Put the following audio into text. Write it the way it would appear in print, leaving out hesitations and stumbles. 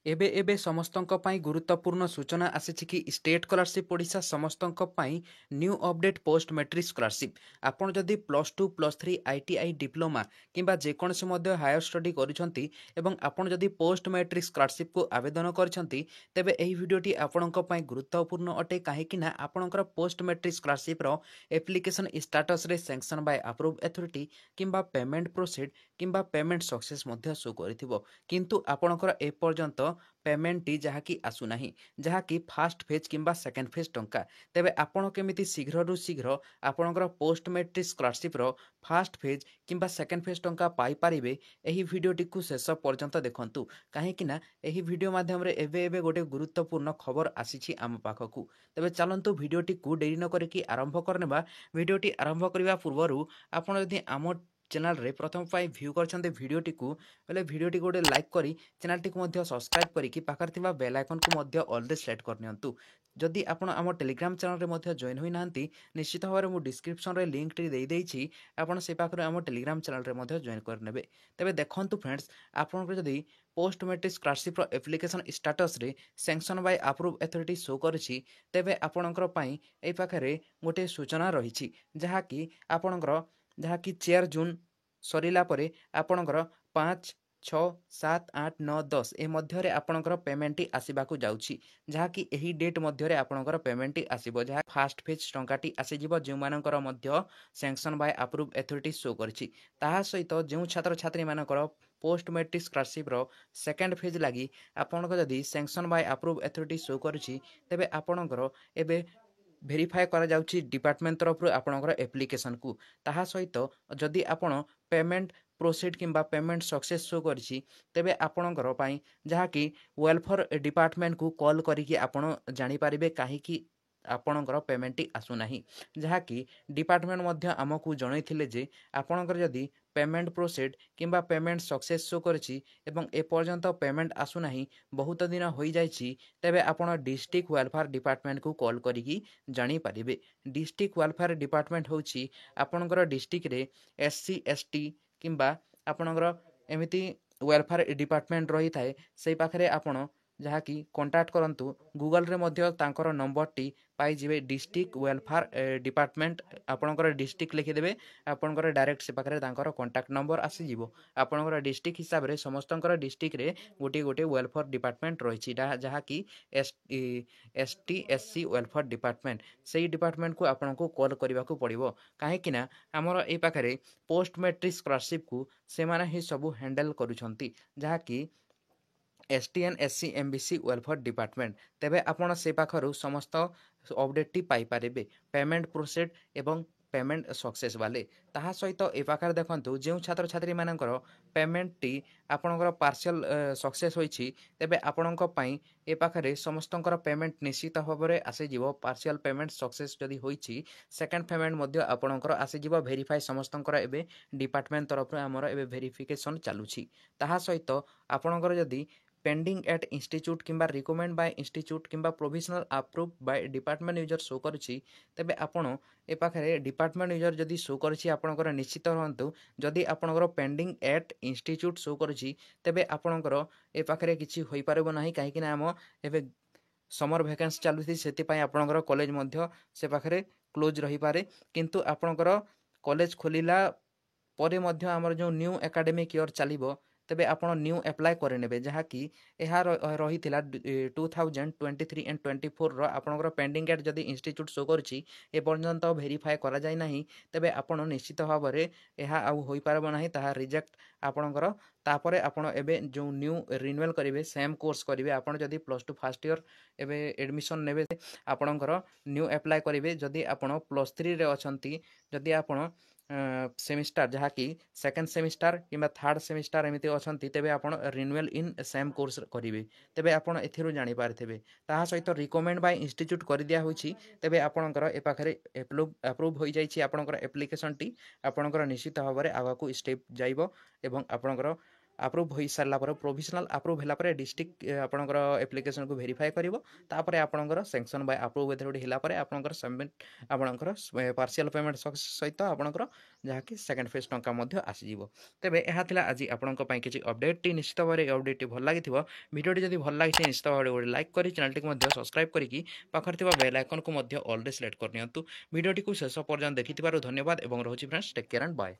एबे एबे समस्तଙ୍କ ପାଇଁ ଗୁରୁତ୍ୱପୂର୍ଣ୍ଣ ସୂଚନା ଆସିଛି କି ଷ୍ଟେଟ୍ ସ୍କଲାରସିପ୍ ଓଡ଼ିଶା ସମସ୍ତଙ୍କ ପାଇଁ new update post matric scholarship. ଆପଣ ଯଦି +2 +3 ITI ଡିପ୍ଲୋମା କିମ୍ବା ଯେକୌଣସି ମଧ୍ୟ ହାୟର ଷ୍ଟଡି କରିଛନ୍ତି ଏବଂ ଆପଣ ଯଦି ପୋଷ୍ଟ ମେଟ୍ରିକ୍ ସ୍କଲାରସିପ୍କୁ ଆବେଦନ କରିଛନ୍ତି ତେବେ ଏହି ଭିଡ଼ିଓଟି ଆପଣଙ୍କ ପାଇଁ ଗୁରୁତ୍ୱପୂର୍ଣ୍ଣ ଅଟେ କାହିଁକି ନା ଆପଣଙ୍କର ପୋଷ୍ଟ ମେଟ୍ରିକ୍ ସ୍କଲାରସିପ୍ର ଆପ୍ଲିକେସନ୍ ଷ୍ଟାଟସ୍ରେ ସ୍ୟାଙ୍କସନ୍ ବାଇ ଆପ୍ରୁଭ୍ ଅଥରିଟି କିମ୍ବା ପେମେଣ୍ଟ ପ୍ରୋସିଡ୍ କିମ୍ବା ପେମେଣ୍ଟ ସକ୍ସେସ୍ ମଧ୍ୟ ଶୋ କରିଥିବ, କିନ୍ତୁ ଆପଣଙ୍କର ଏପର୍ଯ୍ୟନ୍ତ ପେମେଣ୍ଟଟି ଯାହାକି ଆସୁନାହିଁ, ଯାହାକି ଫାଷ୍ଟ ଫେଜ୍ କିମ୍ବା ସେକେଣ୍ଡ ଫେଜ୍ ଟଙ୍କା। ତେବେ ଆପଣ କେମିତି ଶୀଘ୍ରରୁ ଶୀଘ୍ର ଆପଣଙ୍କର ପୋଷ୍ଟ ମେଟ୍ରିକ୍ ସ୍କଲାରସିପ୍ର ଫାଷ୍ଟ ଫେଜ୍ କିମ୍ବା ସେକେଣ୍ଡ ଫେଜ୍ ଟଙ୍କା ପାଇପାରିବେ, ଏହି ଭିଡ଼ିଓଟିକୁ ଶେଷ ପର୍ଯ୍ୟନ୍ତ ଦେଖନ୍ତୁ କାହିଁକି ନା ଏହି ଭିଡ଼ିଓ ମାଧ୍ୟମରେ ଏବେ ଏବେ ଗୋଟେ ଗୁରୁତ୍ୱପୂର୍ଣ୍ଣ ଖବର ଆସିଛି ଆମ ପାଖକୁ। ତେବେ ଚାଲନ୍ତୁ ଭିଡ଼ିଓଟିକୁ ଡେରି ନ କରିକି ଆରମ୍ଭ କରିନେବା। ଭିଡ଼ିଓଟି ଆରମ୍ଭ କରିବା ପୂର୍ବରୁ ଆପଣ ଯଦି ଆମ ଚ୍ୟାନେଲରେ ପ୍ରଥମ ପାଇଁ ଭ୍ୟୁ କରିଛନ୍ତି ଭିଡ଼ିଓଟିକୁ, ବୋଲେ ଭିଡ଼ିଓଟିକୁ ଗୋଟେ ଲାଇକ୍ କରି ଚ୍ୟାନେଲଟିକୁ ମଧ୍ୟ ସବସ୍କ୍ରାଇବ୍ କରିକି ପାଖରେ ଥିବା ବେଲ୍ ଆଇକନ୍କୁ ମଧ୍ୟ ଅଲ୍ରେ ସେଟ୍ କରିନିଅନ୍ତୁ। ଯଦି ଆପଣ ଆମ ଟେଲିଗ୍ରାମ ଚ୍ୟାନେଲରେ ମଧ୍ୟ ଜଏନ୍ ହୋଇନାହାନ୍ତି, ନିଶ୍ଚିତ ଭାବରେ ମୁଁ ଡିସ୍କ୍ରିପ୍ସନରେ ଲିଙ୍କଟି ଦେଇଦେଇଛି, ଆପଣ ସେ ପାଖରେ ଆମ ଟେଲିଗ୍ରାମ ଚ୍ୟାନେଲରେ ମଧ୍ୟ ଜଏନ୍ କରିନେବେ। ତେବେ ଦେଖନ୍ତୁ ଫ୍ରେଣ୍ଡସ୍, ଆପଣଙ୍କର ଯଦି ପୋଷ୍ଟ ମେଟ୍ରିକ୍ ସ୍କଲାରସିପ୍ର ଆପ୍ଲିକେସନ୍ ଷ୍ଟାଟସ୍ରେ sanction by approve authority show କରିଛି, ତେବେ ଆପଣଙ୍କର ପାଇଁ ଏହି ପାଖରେ ଗୋଟିଏ ସୂଚନା ରହିଛି ଯାହାକି 4 ଜୁନ୍ ସରିଲା ପରେ ଆପଣଙ୍କର 5, 6, 7, 8, 9, 10 ଏ ମଧ୍ୟରେ ଆପଣଙ୍କର ପେମେଣ୍ଟଟି ଆସିବାକୁ ଯାଉଛି, ଯାହାକି ଏହି ଡେଟ୍ ମଧ୍ୟରେ ଆପଣଙ୍କର ପେମେଣ୍ଟଟି ଆସିବ, ଯାହା ଫାଷ୍ଟ ଫେଜ୍ ଟଙ୍କାଟି ଆସିଯିବ ଯେଉଁମାନଙ୍କର ମଧ୍ୟ sanction by approve authority show କରିଛି। ତାହା ସହିତ ଯେଉଁ ଛାତ୍ରଛାତ୍ରୀମାନଙ୍କର ପୋଷ୍ଟ ମେଟ୍ରିକ୍ ସ୍କଲାରସିପ୍ର ସେକେଣ୍ଡ ଫେଜ୍ ଲାଗି ଆପଣଙ୍କ ଯଦି sanction by approve authority show କରୁଛି, ତେବେ ଆପଣଙ୍କର ଏବେ ଭେରିଫାଏ କରାଯାଉଛି ଡିପାର୍ଟମେଣ୍ଟ ତରଫରୁ ଆପଣଙ୍କର ଆପ୍ଲିକେସନ୍କୁ। ତାହା ସହିତ ଯଦି ଆପଣ ପେମେଣ୍ଟ ପ୍ରୋସିଡ୍ କିମ୍ବା ପେମେଣ୍ଟ ସକ୍ସେସ୍ ଶୋ କରିଛି, ତେବେ ଆପଣଙ୍କର ପାଇଁ ଯାହାକି ୱେଲଫେୟାର ଡିପାର୍ଟମେଣ୍ଟକୁ କଲ୍ କରିକି ଆପଣ ଜାଣିପାରିବେ କାହିଁକି ଆପଣଙ୍କର ପେମେଣ୍ଟଟି ଆସୁନାହିଁ, ଯାହାକି ଡିପାର୍ଟମେଣ୍ଟ ମଧ୍ୟ ଆମକୁ ଜଣାଇଥିଲେ ଯେ ଆପଣଙ୍କର ଯଦି ପେମେଣ୍ଟ ପ୍ରୋସିଡ୍ କିମ୍ବା ପେମେଣ୍ଟ ସକ୍ସେସ୍ ଶୋ କରିଛି ଏବଂ ଏପର୍ଯ୍ୟନ୍ତ ପେମେଣ୍ଟ ଆସୁନାହିଁ, ବହୁତ ଦିନ ହୋଇଯାଇଛି, ତେବେ ଆପଣ ଡିଷ୍ଟ୍ରିକ୍ଟ ୱେଲଫେୟାର ଡିପାର୍ଟମେଣ୍ଟକୁ କଲ୍ କରିକି ଜାଣିପାରିବେ। ଡିଷ୍ଟ୍ରିକ୍ଟ ୱେଲଫେୟାର ଡିପାର୍ଟମେଣ୍ଟ ହେଉଛି ଆପଣଙ୍କର ଡିଷ୍ଟ୍ରିକ୍ଟରେ SC ST କିମ୍ବା ଆପଣଙ୍କର ଏମିତି ୱେଲଫେୟାର ଡିପାର୍ଟମେଣ୍ଟ ରହିଥାଏ, ସେଇ ପାଖରେ ଆପଣ ଯାହାକି କଣ୍ଟାକ୍ଟ କରନ୍ତୁ। ଗୁଗଲରେ ମଧ୍ୟ ତାଙ୍କର ନମ୍ବରଟି ପାଇଯିବେ। ଡିଷ୍ଟ୍ରିକ୍ଟ ୱେଲଫେୟାର ଡିପାର୍ଟମେଣ୍ଟ ଆପଣଙ୍କର ଡିଷ୍ଟ୍ରିକ୍ଟ ଲେଖିଦେବେ, ଆପଣଙ୍କର ଡାଇରେକ୍ଟ ସେ ପାଖରେ ତାଙ୍କର କଣ୍ଟାକ୍ଟ ନମ୍ବର ଆସିଯିବ। ଆପଣଙ୍କର ଡିଷ୍ଟ୍ରିକ୍ଟ ହିସାବରେ ସମସ୍ତଙ୍କର ଡିଷ୍ଟ୍ରିକ୍ଟରେ ଗୋଟିଏ ଗୋଟିଏ ୱେଲଫେୟାର ଡିପାର୍ଟମେଣ୍ଟ ରହିଛି, ଯାହାକି ST SC ୱେଲଫେୟାର ଡିପାର୍ଟମେଣ୍ଟ। ସେଇ ଡିପାର୍ଟମେଣ୍ଟକୁ ଆପଣଙ୍କୁ କଲ୍ କରିବାକୁ ପଡ଼ିବ କାହିଁକିନା ଆମର ଏଇ ପାଖରେ ପୋଷ୍ଟ ମେଟ୍ରିକ୍ ସ୍କଲାରସିପ୍କୁ ସେମାନେ ହିଁ ସବୁ ହ୍ୟାଣ୍ଡେଲ୍ କରୁଛନ୍ତି, ଯାହାକି STN SC MBC welfare department. ତେବେ ଆପଣ ସେ ପାଖରୁ ସମସ୍ତ ଅପଡେଟ୍ଟି ପାଇପାରିବେ, ପେମେଣ୍ଟ ପ୍ରୋସିଡ୍ ଏବଂ ପେମେଣ୍ଟ ସକ୍ସେସ୍ ବାଲେ। ତାହା ସହିତ ଏ ପାଖରେ ଦେଖନ୍ତୁ, ଯେଉଁ ଛାତ୍ରଛାତ୍ରୀମାନଙ୍କର ପେମେଣ୍ଟଟି ଆପଣଙ୍କର ପାର୍ସିଆଲ ସକ୍ସେସ୍ ହୋଇଛି, ତେବେ ଆପଣଙ୍କ ପାଇଁ ଏ ପାଖରେ ସମସ୍ତଙ୍କର ପେମେଣ୍ଟ ନିଶ୍ଚିତ ଭାବରେ ଆସିଯିବ। ପାର୍ସିଆଲ ପେମେଣ୍ଟ ସକ୍ସେସ୍ ଯଦି ହୋଇଛି, ସେକେଣ୍ଡ ପେମେଣ୍ଟ ମଧ୍ୟ ଆପଣଙ୍କର ଆସିଯିବ। ଭେରିଫାଏ ସମସ୍ତଙ୍କର ଏବେ ଡିପାର୍ଟମେଣ୍ଟ ତରଫରୁ ଆମର ଏବେ ଭେରିଫିକେସନ୍ ଚାଲୁଛି। ତାହା ସହିତ ଆପଣଙ୍କର ଯଦି ପେଣ୍ଡିଂ ଏଟ୍ ଇନଷ୍ଟିଚ୍ୟୁଟ୍ କିମ୍ବା ରିକମେଣ୍ଡ ବାଇ ଇନଷ୍ଟିଚ୍ୟୁଟ୍ କିମ୍ବା provisional approve Bai department user show କରୁଛି, ତେବେ ଆପଣ ଏ ପାଖରେ ଡିପାର୍ଟମେଣ୍ଟ ୟୁଜର୍ ଯଦି ଶୋ କରିଛି, ଆପଣଙ୍କର ନିଶ୍ଚିତ ରୁହନ୍ତୁ। ଯଦି ଆପଣଙ୍କର ପେଣ୍ଡିଂ ଏଟ୍ ଇନଷ୍ଟିଚ୍ୟୁଟ୍ ଶୋ କରୁଛି, ତେବେ ଆପଣଙ୍କର ଏ ପାଖରେ କିଛି ହୋଇପାରିବ ନାହିଁ, କାହିଁକିନା ଆମ ଏବେ ସମର ଭ୍ୟାକେନ୍ସି ଚାଲୁଛି, ସେଥିପାଇଁ ଆପଣଙ୍କର କଲେଜ ମଧ୍ୟ ସେ ପାଖରେ କ୍ଲୋଜ୍ ରହିପାରେ। କିନ୍ତୁ ଆପଣଙ୍କର କଲେଜ ଖୋଲିଲା ପରେ ମଧ୍ୟ ଆମର ଯେଉଁ ନ୍ୟୁ ଏକାଡେମିକ୍ ଇୟର୍ ଚାଲିବ, ତେବେ ଆପଣ ନ୍ୟୁ ଆପ୍ଲାଏ କରିନେବେ, ଯାହାକି ଏହା ରହିଥିଲା 2023 and 24ର ଆପଣଙ୍କର ପେଣ୍ଡିଂ ଏଟ୍ ଯଦି ଇନଷ୍ଟିଚ୍ୟୁଟ୍ ଶୋ କରୁଛି, ଏପର୍ଯ୍ୟନ୍ତ ଭେରିଫାଏ କରାଯାଇ ନାହିଁ, ତେବେ ଆପଣ ନିଶ୍ଚିତ ଭାବରେ ଏହା ଆଉ ହୋଇପାରିବ ନାହିଁ, ତାହା ରିଜେକ୍ଟ ଆପଣଙ୍କର। ତାପରେ ଆପଣ ଏବେ ଯେଉଁ ନ୍ୟୁ ରିନ୍ୟୁଆଲ୍ କରିବେ, ସେମ୍ କୋର୍ସ କରିବେ। ଆପଣ ଯଦି +2 ଫାର୍ଷ୍ଟ ଇୟର୍ ଏବେ ଏଡ଼ମିସନ୍ ନେବେ, ଆପଣଙ୍କର ନ୍ୟୁ ଆପ୍ଲାଏ କରିବେ। ଯଦି ଆପଣ +3ରେ ଅଛନ୍ତି, ଯଦି ଆପଣ ସେମିଷ୍ଟାର ଯାହାକି ସେକେଣ୍ଡ ସେମିଷ୍ଟାର କିମ୍ବା ଥାର୍ଡ଼ ସେମିଷ୍ଟାର ଏମିତି ଅଛନ୍ତି, ତେବେ ଆପଣ ରିନ୍ୟୁଆଲ୍ ଇନ୍ ସେମ୍ କୋର୍ସ କରିବେ, ତେବେ ଆପଣ ଏଥିରୁ ଜାଣିପାରିଥିବେ। ତାହା ସହିତ ରିକମେଣ୍ଡ ବାଇ ଇନଷ୍ଟିଚ୍ୟୁଟ୍ କରିଦିଆ ହୋଇଛି, ତେବେ ଆପଣଙ୍କର ଏ ପାଖରେ ଆପ୍ରୁଭ୍ ହୋଇଯାଇଛି ଆପଣଙ୍କର ଆପ୍ଲିକେସନ୍ଟି। ଆପଣଙ୍କର ନିଶ୍ଚିତ ଭାବରେ ଆଗକୁ ଷ୍ଟେପ୍ ଯାଇବ ଏବଂ ଆପଣଙ୍କର ଆପ୍ରୁଭ୍ ହୋଇସାରିଲା ପରେ ପ୍ରୋଭିଜନାଲ୍ ଆପ୍ରୁଭ୍ ହେଲା ପରେ ଡିଷ୍ଟ୍ରିକ୍ଟ ଆପଣଙ୍କର ଆପ୍ଲିକେସନକୁ ଭେରିଫାଏ କରିବ। ତାପରେ ଆପଣଙ୍କର ସାଂକ୍ସନ୍ ବାଇ ଆପ୍ରୁଭ୍ ମେଥଡ଼ ହେଲା ପରେ ଆପଣଙ୍କର ସବମିଟ୍ ଆପଣଙ୍କର ପାର୍ସିଆଲ ପେମେଣ୍ଟ ସହିତ ଆପଣଙ୍କର ଯାହାକି ସେକେଣ୍ଡ ଫେଜ୍ ଟଙ୍କା ମଧ୍ୟ ଆସିଯିବ। ତେବେ ଏହା ଥିଲା ଆଜି ଆପଣଙ୍କ ପାଇଁ କିଛି ଅପଡେଟ୍ଟି। ନିଶ୍ଚିତ ଭାବରେ ଏ ଅପଡେଟ୍ଟି ଭଲ ଲାଗିଥିବ। ଭିଡ଼ିଓଟି ଯଦି ଭଲ ଲାଗିଛି ନିଶ୍ଚିତ ଭାବରେ ଗୋଟେ ଲାଇକ୍ କରି ଚ୍ୟାନେଲଟିକୁ ମଧ୍ୟ ସବସ୍କ୍ରାଇବ୍ କରିକି ପାଖରେ ଥିବା ବେଲ୍ ଆଇକନ୍କୁ ମଧ୍ୟ ଅଲ୍ରେ ସିଲେକ୍ଟ କରିନିଅନ୍ତୁ। ଭିଡ଼ିଓଟିକୁ ଶେଷ ପର୍ଯ୍ୟନ୍ତ ଦେଖିଥିବାରୁ ଧନ୍ୟବାଦ ଏବଂ ରହୁଛି friends, take care and bye.